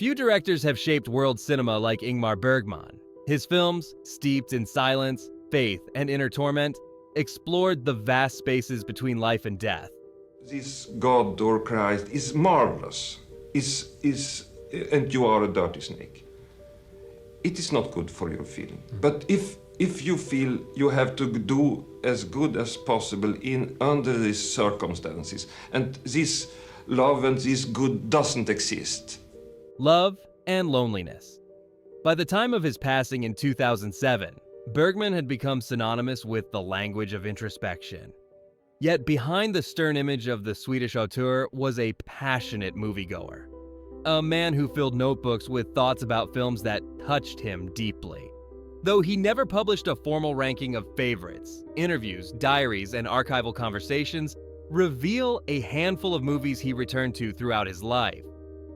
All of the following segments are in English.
Few directors have shaped world cinema like Ingmar Bergman. His films, steeped in silence, faith, and inner torment, explored the vast spaces between life and death. This God or Christ is marvelous, and you are a dirty snake. It is not good for your feeling. But if you feel you have to do as good as possible under these circumstances, and this love and this good doesn't exist. Love and loneliness. By the time of his passing in 2007, Bergman had become synonymous with the language of introspection. Yet behind the stern image of the Swedish auteur was a passionate moviegoer. A man who filled notebooks with thoughts about films that touched him deeply. Though he never published a formal ranking of favorites, interviews, diaries, and archival conversations reveal a handful of movies he returned to throughout his life.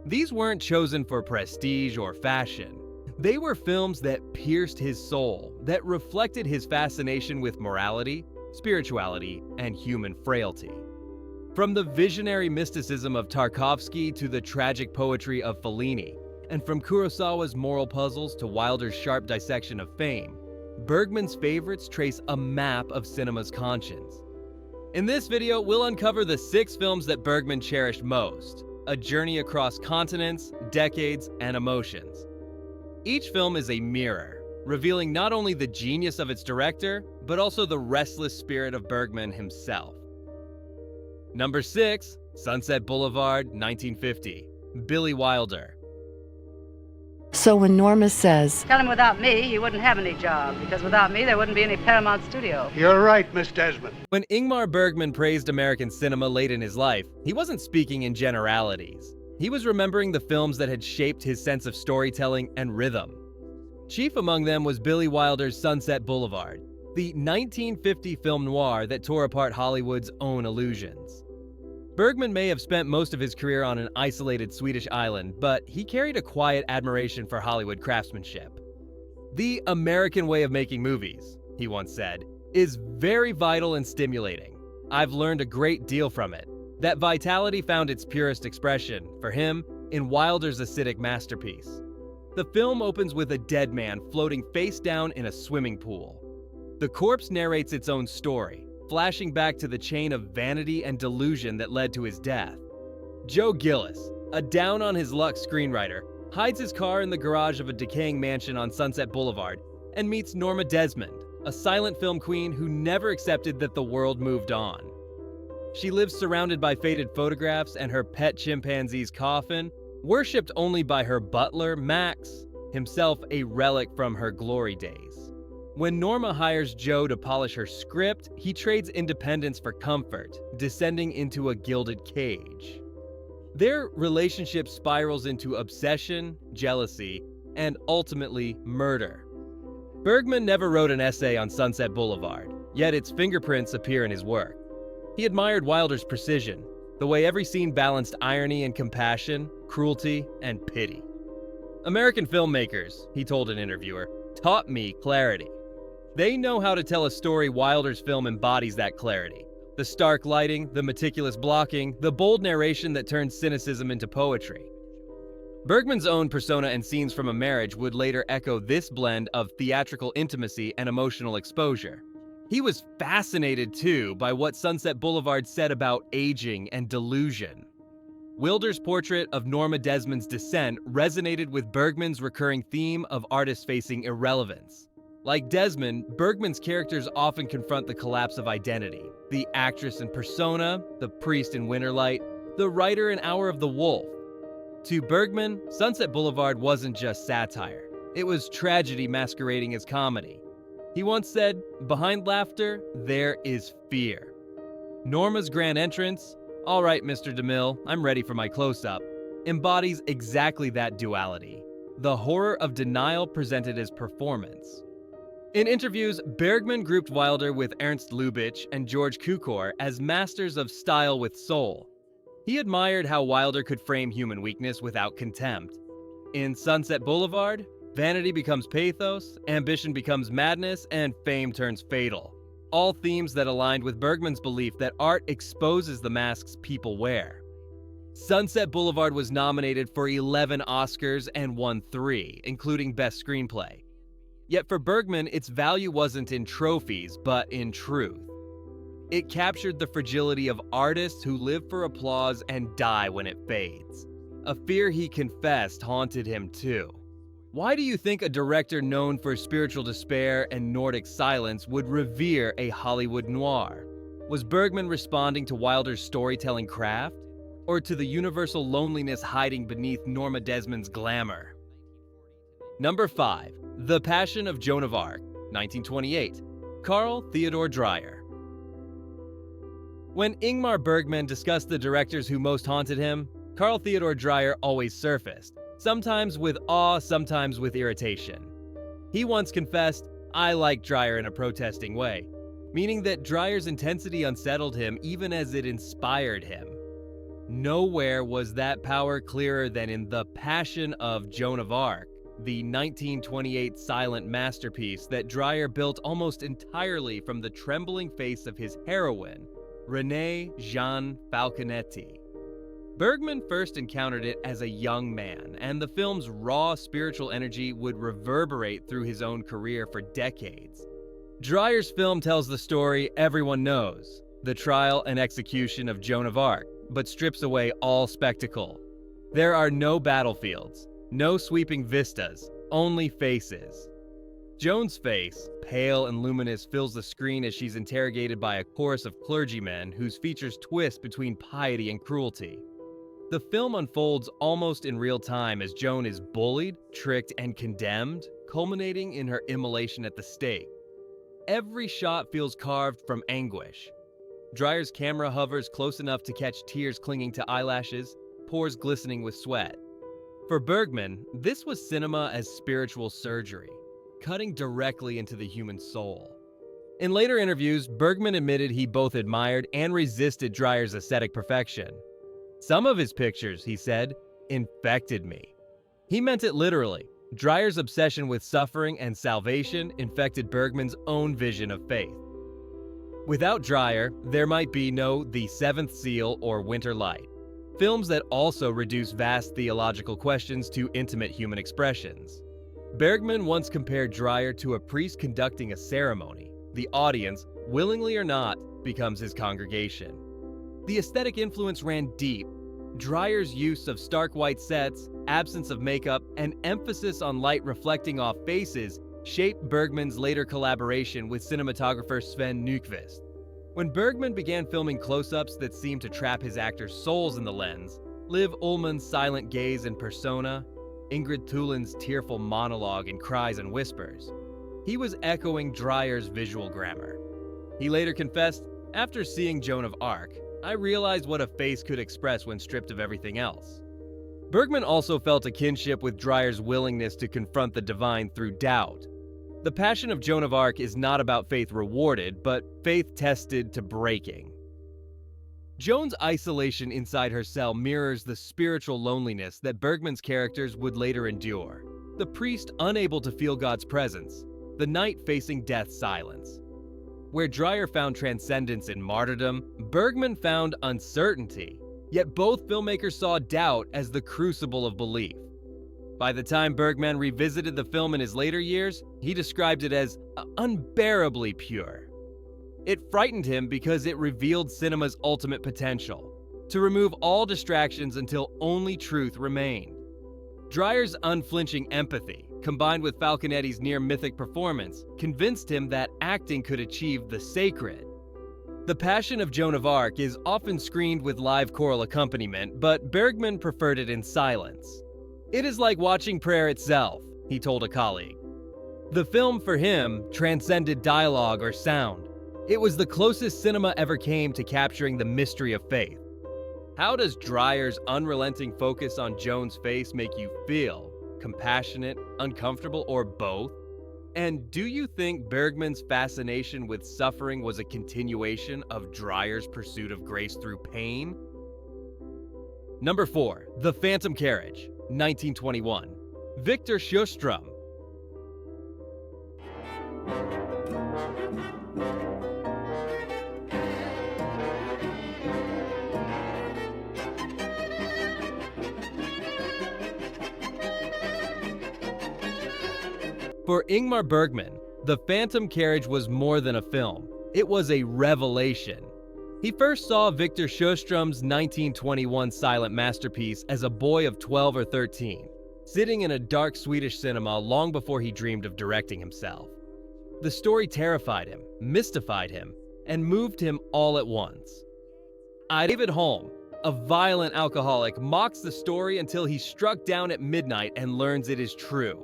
These weren't chosen for prestige or fashion. They were films that pierced his soul, that reflected his fascination with morality, spirituality, and human frailty. From the visionary mysticism of Tarkovsky to the tragic poetry of Fellini, and from Kurosawa's moral puzzles to Wilder's sharp dissection of fame, Bergman's favorites trace a map of cinema's conscience. In this video, we'll uncover the 6 films that Bergman cherished most, a journey across continents, decades, and emotions. Each film is a mirror, revealing not only the genius of its director, but also the restless spirit of Bergman himself. Number 6, Sunset Boulevard, 1950, Billy Wilder. So when Norma says, Tell him without me, he wouldn't have any job, because without me, there wouldn't be any Paramount studio. You're right, Miss Desmond. When Ingmar Bergman praised American cinema late in his life, he wasn't speaking in generalities. He was remembering the films that had shaped his sense of storytelling and rhythm. Chief among them was Billy Wilder's Sunset Boulevard, the 1950 film noir that tore apart Hollywood's own illusions. Bergman may have spent most of his career on an isolated Swedish island, but he carried a quiet admiration for Hollywood craftsmanship. "The American way of making movies," he once said, "is very vital and stimulating. I've learned a great deal from it." That vitality found its purest expression, for him, in Wilder's acidic masterpiece. The film opens with a dead man floating face down in a swimming pool. The corpse narrates its own story, flashing back to the chain of vanity and delusion that led to his death. Joe Gillis, a down-on-his-luck screenwriter, hides his car in the garage of a decaying mansion on Sunset Boulevard and meets Norma Desmond, a silent film queen who never accepted that the world moved on. She lives surrounded by faded photographs and her pet chimpanzee's coffin, worshipped only by her butler, Max, himself a relic from her glory days. When Norma hires Joe to polish her script, he trades independence for comfort, descending into a gilded cage. Their relationship spirals into obsession, jealousy, and ultimately murder. Bergman never wrote an essay on Sunset Boulevard, yet its fingerprints appear in his work. He admired Wilder's precision, the way every scene balanced irony and compassion, cruelty and pity. "American filmmakers," he told an interviewer, "taught me clarity. They know how to tell a story. Wilder's film embodies that clarity. The stark lighting, the meticulous blocking, the bold narration that turns cynicism into poetry." Bergman's own persona and scenes from a marriage would later echo this blend of theatrical intimacy and emotional exposure. He was fascinated, too, by what Sunset Boulevard said about aging and delusion. Wilder's portrait of Norma Desmond's descent resonated with Bergman's recurring theme of artists facing irrelevance. Like Desmond, Bergman's characters often confront the collapse of identity. The actress in Persona, the priest in Winterlight, the writer in Hour of the Wolf. To Bergman, Sunset Boulevard wasn't just satire. It was tragedy masquerading as comedy. He once said, "Behind laughter, there is fear." Norma's grand entrance, "All right, Mr. DeMille, I'm ready for my close-up," embodies exactly that duality. The horror of denial presented as performance. In interviews, Bergman grouped Wilder with Ernst Lubitsch and George Cukor as masters of style with soul. He admired how Wilder could frame human weakness without contempt. In Sunset Boulevard, vanity becomes pathos, ambition becomes madness, and fame turns fatal. All themes that aligned with Bergman's belief that art exposes the masks people wear. Sunset Boulevard was nominated for 11 Oscars and won 3, including Best Screenplay. Yet for Bergman, its value wasn't in trophies, but in truth. It captured the fragility of artists who live for applause and die when it fades. A fear he confessed haunted him too. Why do you think a director known for spiritual despair and Nordic silence would revere a Hollywood noir? Was Bergman responding to Wilder's storytelling craft? Or to the universal loneliness hiding beneath Norma Desmond's glamour? Number 5. The Passion of Joan of Arc, 1928. Carl Theodor Dreyer. When Ingmar Bergman discussed the directors who most haunted him, Carl Theodor Dreyer always surfaced, sometimes with awe, sometimes with irritation. He once confessed, "I like Dreyer in a protesting way," meaning that Dreyer's intensity unsettled him even as it inspired him. Nowhere was that power clearer than in The Passion of Joan of Arc, the 1928 silent masterpiece that Dreyer built almost entirely from the trembling face of his heroine, Renée Jeanne Falconetti. Bergman first encountered it as a young man, and the film's raw spiritual energy would reverberate through his own career for decades. Dreyer's film tells the story everyone knows, the trial and execution of Joan of Arc, but strips away all spectacle. There are no battlefields, no sweeping vistas, only faces. Joan's face, pale and luminous, fills the screen as she's interrogated by a chorus of clergymen whose features twist between piety and cruelty. The film unfolds almost in real time as Joan is bullied, tricked, and condemned, culminating in her immolation at the stake. Every shot feels carved from anguish. Dreyer's camera hovers close enough to catch tears clinging to eyelashes, pores glistening with sweat. For Bergman, this was cinema as spiritual surgery, cutting directly into the human soul. In later interviews, Bergman admitted he both admired and resisted Dreyer's aesthetic perfection. Some of his pictures, he said, infected me. He meant it literally. Dreyer's obsession with suffering and salvation infected Bergman's own vision of faith. Without Dreyer, there might be no The Seventh Seal or Winter Light, films that also reduce vast theological questions to intimate human expressions. Bergman once compared Dreyer to a priest conducting a ceremony. The audience, willingly or not, becomes his congregation. The aesthetic influence ran deep. Dreyer's use of stark white sets, absence of makeup, and emphasis on light reflecting off faces shaped Bergman's later collaboration with cinematographer Sven Nykvist. When Bergman began filming close-ups that seemed to trap his actors' souls in the lens, Liv Ullmann's silent gaze and persona, Ingrid Thulin's tearful monologue in Cries and Whispers, he was echoing Dreyer's visual grammar. He later confessed, "After seeing Joan of Arc, I realized what a face could express when stripped of everything else." Bergman also felt a kinship with Dreyer's willingness to confront the divine through doubt. The Passion of Joan of Arc is not about faith rewarded, but faith tested to breaking. Joan's isolation inside her cell mirrors the spiritual loneliness that Bergman's characters would later endure. The priest unable to feel God's presence, the knight facing death's silence. Where Dreyer found transcendence in martyrdom, Bergman found uncertainty. Yet both filmmakers saw doubt as the crucible of belief. By the time Bergman revisited the film in his later years, he described it as unbearably pure. It frightened him because it revealed cinema's ultimate potential, to remove all distractions until only truth remained. Dreyer's unflinching empathy, combined with Falconetti's near-mythic performance, convinced him that acting could achieve the sacred. The Passion of Joan of Arc is often screened with live choral accompaniment, but Bergman preferred it in silence. "It is like watching prayer itself," he told a colleague. The film, for him, transcended dialogue or sound. It was the closest cinema ever came to capturing the mystery of faith. How does Dreyer's unrelenting focus on Joan's face make you feel? Compassionate, uncomfortable, or both? And do you think Bergman's fascination with suffering was a continuation of Dreyer's pursuit of grace through pain? Number 4. The Phantom Carriage, 1921. Victor Sjostrom. For Ingmar Bergman, The Phantom Carriage was more than a film. It was a revelation. He first saw Victor Sjostrom's 1921 silent masterpiece as a boy of 12 or 13, sitting in a dark Swedish cinema long before he dreamed of directing himself. The story terrified him, mystified him, and moved him all at once. David Holm, a violent alcoholic, mocks the story until he's struck down at midnight and learns it is true.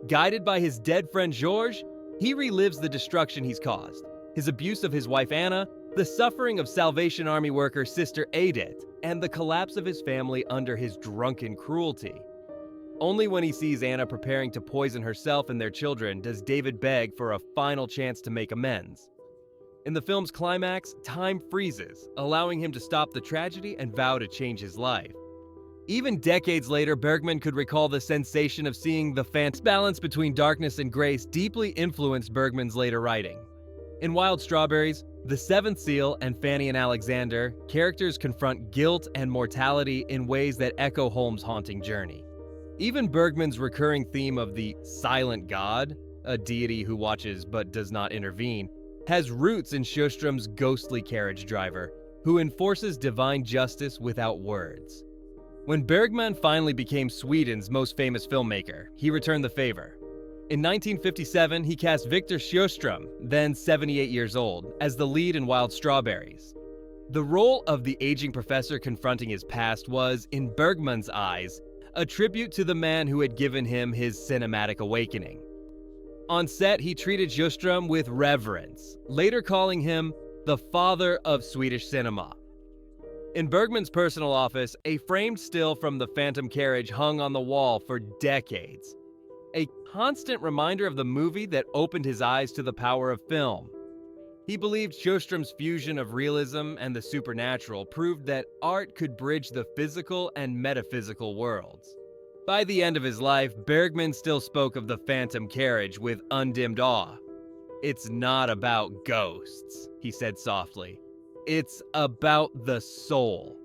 Guided by his dead friend Georges, he relives the destruction he's caused, his abuse of his wife Anna, the suffering of Salvation Army worker Sister Edith, and the collapse of his family under his drunken cruelty. Only when he sees Anna preparing to poison herself and their children does David beg for a final chance to make amends. In the film's climax, time freezes, allowing him to stop the tragedy and vow to change his life. Even decades later, Bergman could recall the sensation of seeing the phantom's balance between darkness and grace deeply influenced Bergman's later writing. In Wild Strawberries, The Seventh Seal, and Fanny and Alexander, characters confront guilt and mortality in ways that echo Holmes' haunting journey. Even Bergman's recurring theme of the silent god, a deity who watches but does not intervene, has roots in Sjostrom's ghostly carriage driver, who enforces divine justice without words. When Bergman finally became Sweden's most famous filmmaker, he returned the favor. In 1957, he cast Victor Sjostrom, then 78 years old, as the lead in Wild Strawberries. The role of the aging professor confronting his past was, in Bergman's eyes, a tribute to the man who had given him his cinematic awakening. On set, he treated Sjostrom with reverence, later calling him the father of Swedish cinema. In Bergman's personal office, a framed still from The Phantom Carriage hung on the wall for decades. A constant reminder of the movie that opened his eyes to the power of film. He believed Sjostrom's fusion of realism and the supernatural proved that art could bridge the physical and metaphysical worlds. By the end of his life, Bergman still spoke of The Phantom Carriage with undimmed awe. "It's not about ghosts," he said softly. "It's about the soul."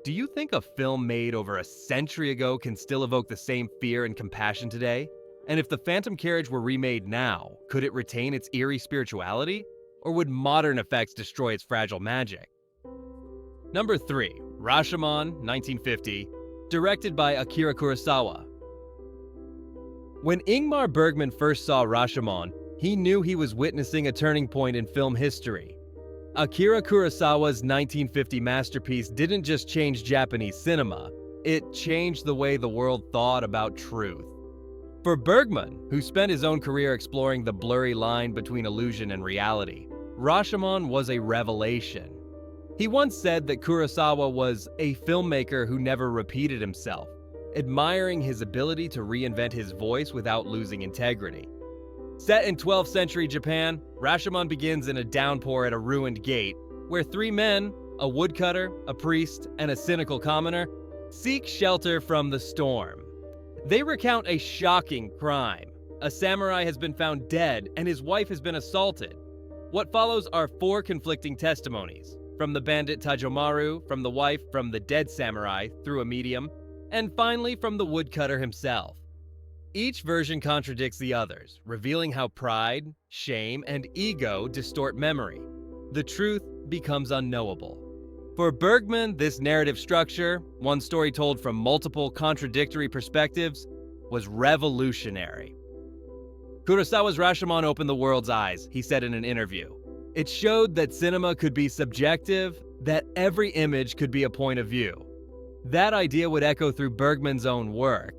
Do you think a film made over a century ago can still evoke the same fear and compassion today? And if The Phantom Carriage were remade now, could it retain its eerie spirituality? Or would modern effects destroy its fragile magic? Number 3, Rashomon, 1950, directed by Akira Kurosawa. When Ingmar Bergman first saw Rashomon, he knew he was witnessing a turning point in film history. Akira Kurosawa's 1950 masterpiece didn't just change Japanese cinema, it changed the way the world thought about truth. For Bergman, who spent his own career exploring the blurry line between illusion and reality, Rashomon was a revelation. He once said that Kurosawa was a filmmaker who never repeated himself, admiring his ability to reinvent his voice without losing integrity. Set in 12th century Japan, Rashomon begins in a downpour at a ruined gate, where 3 men, a woodcutter, a priest, and a cynical commoner, seek shelter from the storm. They recount a shocking crime. A samurai has been found dead, and his wife has been assaulted. What follows are 4 conflicting testimonies, from the bandit Tajomaru, from the wife, from the dead samurai, through a medium, and finally from the woodcutter himself. Each version contradicts the others, revealing how pride, shame, and ego distort memory. The truth becomes unknowable. For Bergman, this narrative structure, one story told from multiple contradictory perspectives, was revolutionary. Kurosawa's Rashomon opened the world's eyes, he said in an interview. It showed that cinema could be subjective, that every image could be a point of view. That idea would echo through Bergman's own work.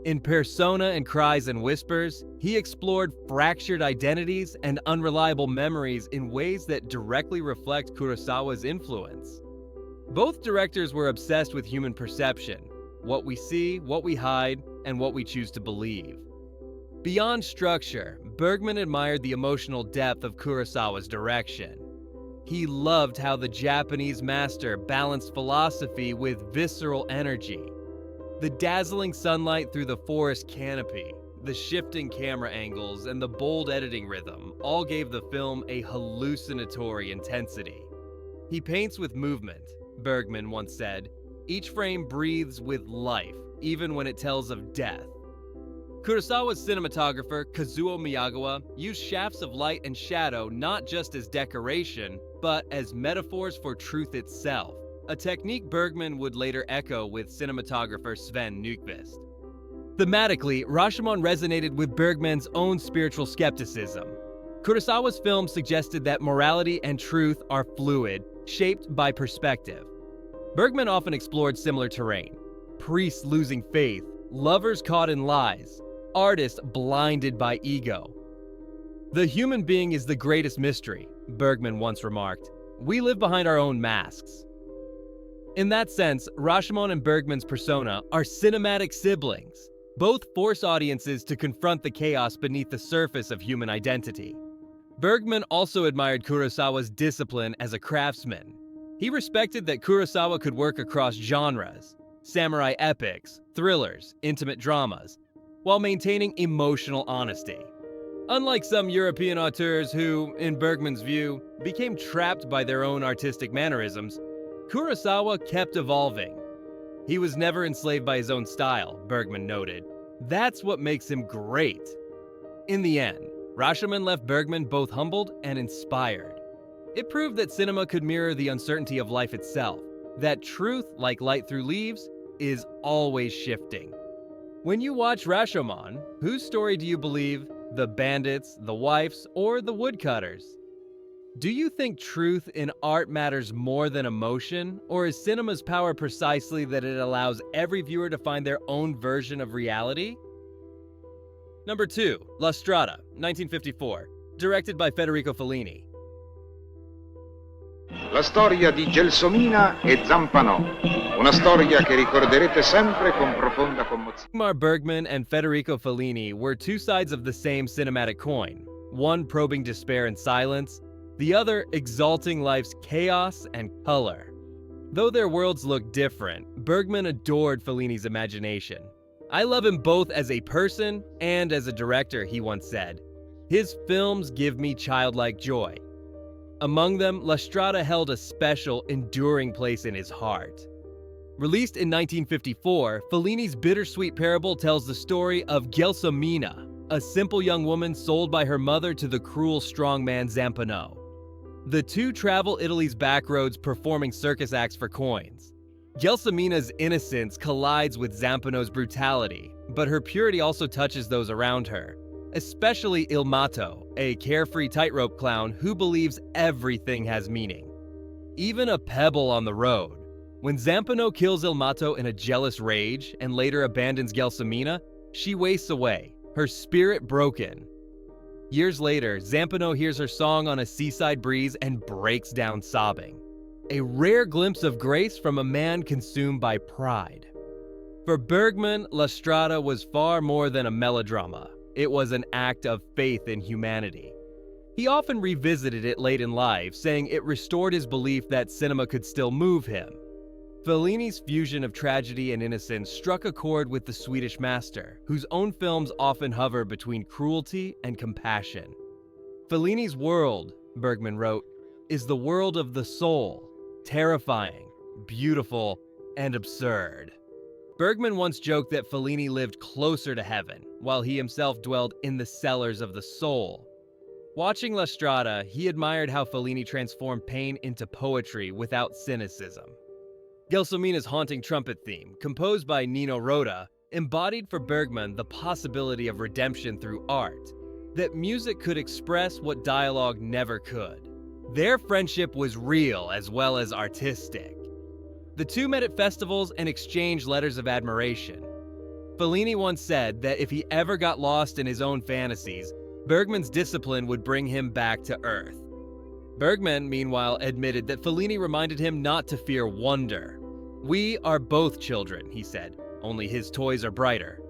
In Persona and Cries and Whispers, he explored fractured identities and unreliable memories in ways that directly reflect Kurosawa's influence. Both directors were obsessed with human perception, what we see, what we hide, and what we choose to believe. Beyond structure, Bergman admired the emotional depth of Kurosawa's direction. He loved how the Japanese master balanced philosophy with visceral energy. The dazzling sunlight through the forest canopy, the shifting camera angles, and the bold editing rhythm all gave the film a hallucinatory intensity. He paints with movement, Bergman once said. Each frame breathes with life, even when it tells of death. Kurosawa's cinematographer, Kazuo Miyagawa, used shafts of light and shadow not just as decoration, but as metaphors for truth itself, a technique Bergman would later echo with cinematographer Sven Nykvist. Thematically, Rashomon resonated with Bergman's own spiritual skepticism. Kurosawa's film suggested that morality and truth are fluid, shaped by perspective. Bergman often explored similar terrain: priests losing faith, lovers caught in lies, artists blinded by ego. "The human being is the greatest mystery," Bergman once remarked. "We live behind our own masks." In that sense, Rashomon and Bergman's persona are cinematic siblings. Both force audiences to confront the chaos beneath the surface of human identity. Bergman also admired Kurosawa's discipline as a craftsman. He respected that Kurosawa could work across genres, samurai epics, thrillers, intimate dramas, while maintaining emotional honesty. Unlike some European auteurs who, in Bergman's view, became trapped by their own artistic mannerisms, Kurosawa kept evolving. He was never enslaved by his own style, Bergman noted. That's what makes him great. In the end, Rashomon left Bergman both humbled and inspired. It proved that cinema could mirror the uncertainty of life itself, that truth, like light through leaves, is always shifting. When you watch Rashomon, whose story do you believe? The bandits, the wives, or the woodcutters? Do you think truth in art matters more than emotion, or is cinema's power precisely that it allows every viewer to find their own version of reality? Number 2, La Strada, 1954, directed by Federico Fellini. La storia di Gelsomina e Zampano, una storia che ricorderete sempre con profonda commozione. Ingmar Bergman and Federico Fellini were two sides of the same cinematic coin, one probing despair and silence, the other exalting life's chaos and color. Though their worlds look different, Bergman adored Fellini's imagination. "I love him both as a person and as a director," he once said. "His films give me childlike joy." Among them, La Strada held a special, enduring place in his heart. Released in 1954, Fellini's bittersweet parable tells the story of Gelsomina, a simple young woman sold by her mother to the cruel strongman Zampano. The two travel Italy's backroads performing circus acts for coins. Gelsomina's innocence collides with Zampano's brutality, but her purity also touches those around her, especially Il Matto, a carefree tightrope clown who believes everything has meaning, even a pebble on the road. When Zampano kills Il Matto in a jealous rage and later abandons Gelsomina, she wastes away, her spirit broken. Years later, Zampano hears her song on a seaside breeze and breaks down sobbing. A rare glimpse of grace from a man consumed by pride. For Bergman, La Strada was far more than a melodrama. It was an act of faith in humanity. He often revisited it late in life, saying it restored his belief that cinema could still move him. Fellini's fusion of tragedy and innocence struck a chord with the Swedish master, whose own films often hover between cruelty and compassion. Fellini's world, Bergman wrote, is the world of the soul, terrifying, beautiful, and absurd. Bergman once joked that Fellini lived closer to heaven, while he himself dwelled in the cellars of the soul. Watching La Strada, he admired how Fellini transformed pain into poetry without cynicism. Gelsomina's haunting trumpet theme, composed by Nino Rota, embodied for Bergman the possibility of redemption through art, that music could express what dialogue never could. Their friendship was real as well as artistic. The two met at festivals and exchanged letters of admiration. Fellini once said that if he ever got lost in his own fantasies, Bergman's discipline would bring him back to earth. Bergman, meanwhile, admitted that Fellini reminded him not to fear wonder. "We are both children," he said, "only his toys are brighter."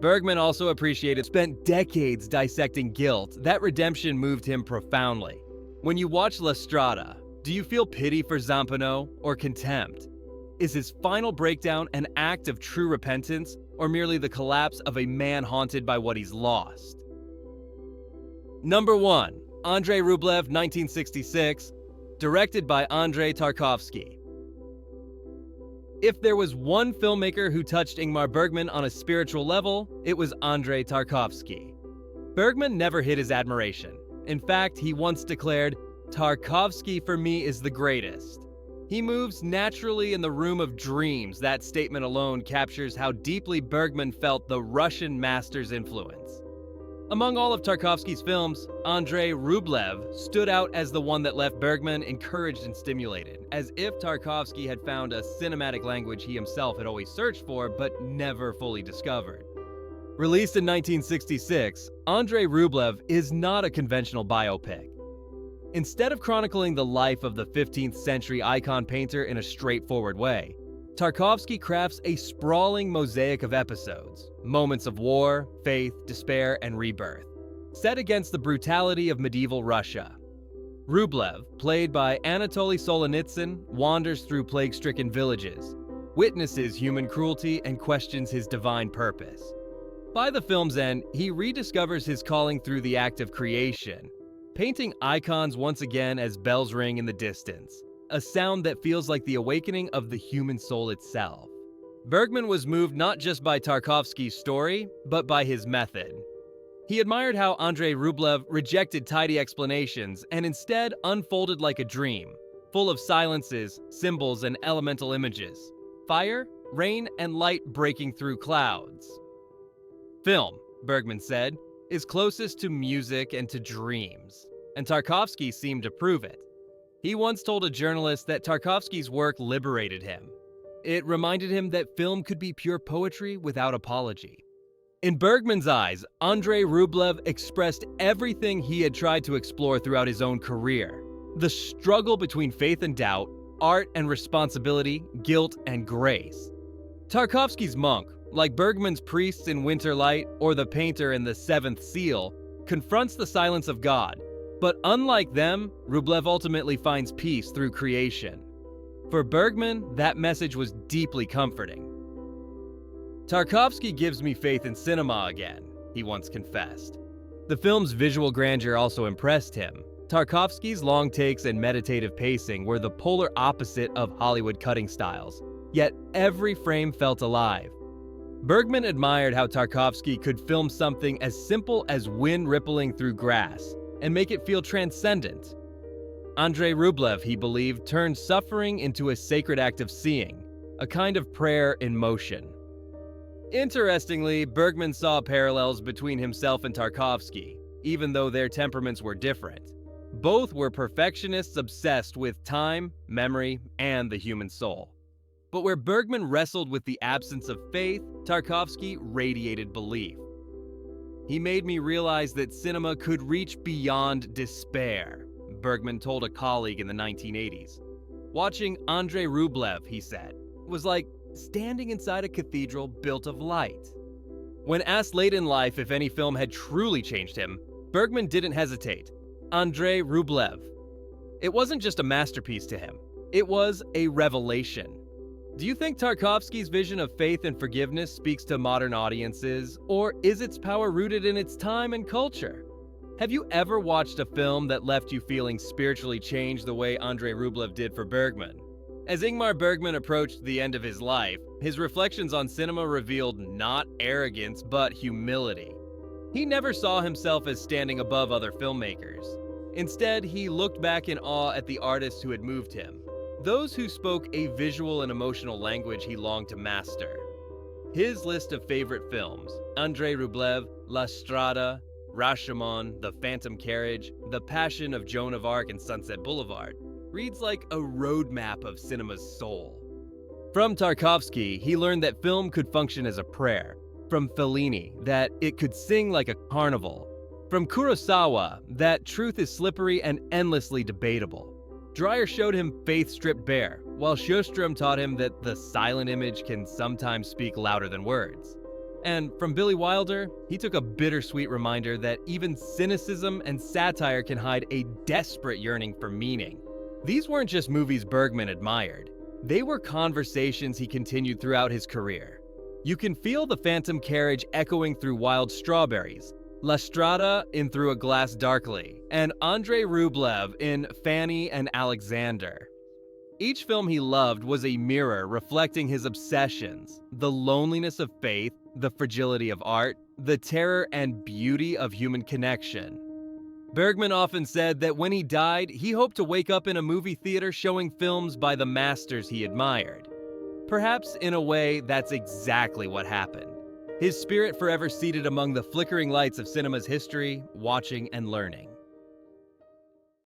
Bergman also spent decades dissecting guilt. That redemption moved him profoundly. When you watch La Strada, do you feel pity for Zampano or contempt? Is his final breakdown an act of true repentance or merely the collapse of a man haunted by what he's lost? Number 1, Andrei Rublev, 1966, directed by Andrei Tarkovsky. If there was one filmmaker who touched Ingmar Bergman on a spiritual level, it was Andrei Tarkovsky. Bergman never hid his admiration. In fact, he once declared, "Tarkovsky for me is the greatest." He moves naturally in the room of dreams. That statement alone captures how deeply Bergman felt the Russian master's influence. Among all of Tarkovsky's films, Andrei Rublev stood out as the one that left Bergman encouraged and stimulated, as if Tarkovsky had found a cinematic language he himself had always searched for but never fully discovered. Released in 1966, Andrei Rublev is not a conventional biopic. Instead of chronicling the life of the 15th century icon painter in a straightforward way, Tarkovsky crafts a sprawling mosaic of episodes, moments of war, faith, despair, and rebirth, set against the brutality of medieval Russia. Rublev, played by Anatoly Solzhenitsyn, wanders through plague-stricken villages, witnesses human cruelty, and questions his divine purpose. By the film's end, he rediscovers his calling through the act of creation, painting icons once again as bells ring in the distance, a sound that feels like the awakening of the human soul itself. Bergman was moved not just by Tarkovsky's story, but by his method. He admired how Andrei Rublev rejected tidy explanations and instead unfolded like a dream, full of silences, symbols, and elemental images. Fire, rain, and light breaking through clouds. Film, Bergman said, is closest to music and to dreams, and Tarkovsky seemed to prove it. He once told a journalist that Tarkovsky's work liberated him. It reminded him that film could be pure poetry without apology. In Bergman's eyes, Andrei Rublev expressed everything he had tried to explore throughout his own career. The struggle between faith and doubt, art and responsibility, guilt and grace. Tarkovsky's monk, like Bergman's priests in Winter Light or the painter in The Seventh Seal, confronts the silence of God. But unlike them, Rublev ultimately finds peace through creation. For Bergman, that message was deeply comforting. "Tarkovsky gives me faith in cinema again," he once confessed. The film's visual grandeur also impressed him. Tarkovsky's long takes and meditative pacing were the polar opposite of Hollywood cutting styles, yet every frame felt alive. Bergman admired how Tarkovsky could film something as simple as wind rippling through grass and make it feel transcendent. Andrei Rublev, he believed, turned suffering into a sacred act of seeing, a kind of prayer in motion. Interestingly, Bergman saw parallels between himself and Tarkovsky, even though their temperaments were different. Both were perfectionists obsessed with time, memory, and the human soul. But where Bergman wrestled with the absence of faith, Tarkovsky radiated belief. "He made me realize that cinema could reach beyond despair," Bergman told a colleague in the 1980s. "Watching Andrei Rublev," he said, "was like standing inside a cathedral built of light." When asked late in life if any film had truly changed him, Bergman didn't hesitate. Andrei Rublev. It wasn't just a masterpiece to him, it was a revelation. Do you think Tarkovsky's vision of faith and forgiveness speaks to modern audiences, or is its power rooted in its time and culture? Have you ever watched a film that left you feeling spiritually changed the way Andrei Rublev did for Bergman? As Ingmar Bergman approached the end of his life, his reflections on cinema revealed not arrogance, but humility. He never saw himself as standing above other filmmakers. Instead, he looked back in awe at the artists who had moved him, those who spoke a visual and emotional language he longed to master. His list of favorite films: Andrei Rublev, La Strada, Rashomon, The Phantom Carriage, The Passion of Joan of Arc, and Sunset Boulevard, reads like a roadmap of cinema's soul. From Tarkovsky, he learned that film could function as a prayer. From Fellini, that it could sing like a carnival. From Kurosawa, that truth is slippery and endlessly debatable. Dreyer showed him faith stripped bare, while Sjostrom taught him that the silent image can sometimes speak louder than words. And from Billy Wilder, he took a bittersweet reminder that even cynicism and satire can hide a desperate yearning for meaning. These weren't just movies Bergman admired. They were conversations he continued throughout his career. You can feel The Phantom Carriage echoing through Wild Strawberries, La Strada in Through a Glass Darkly, and Andrei Rublev in Fanny and Alexander. Each film he loved was a mirror reflecting his obsessions, the loneliness of faith, the fragility of art, the terror and beauty of human connection. Bergman often said that when he died, he hoped to wake up in a movie theater showing films by the masters he admired. Perhaps, in a way, that's exactly what happened. His spirit forever seated among the flickering lights of cinema's history, watching and learning.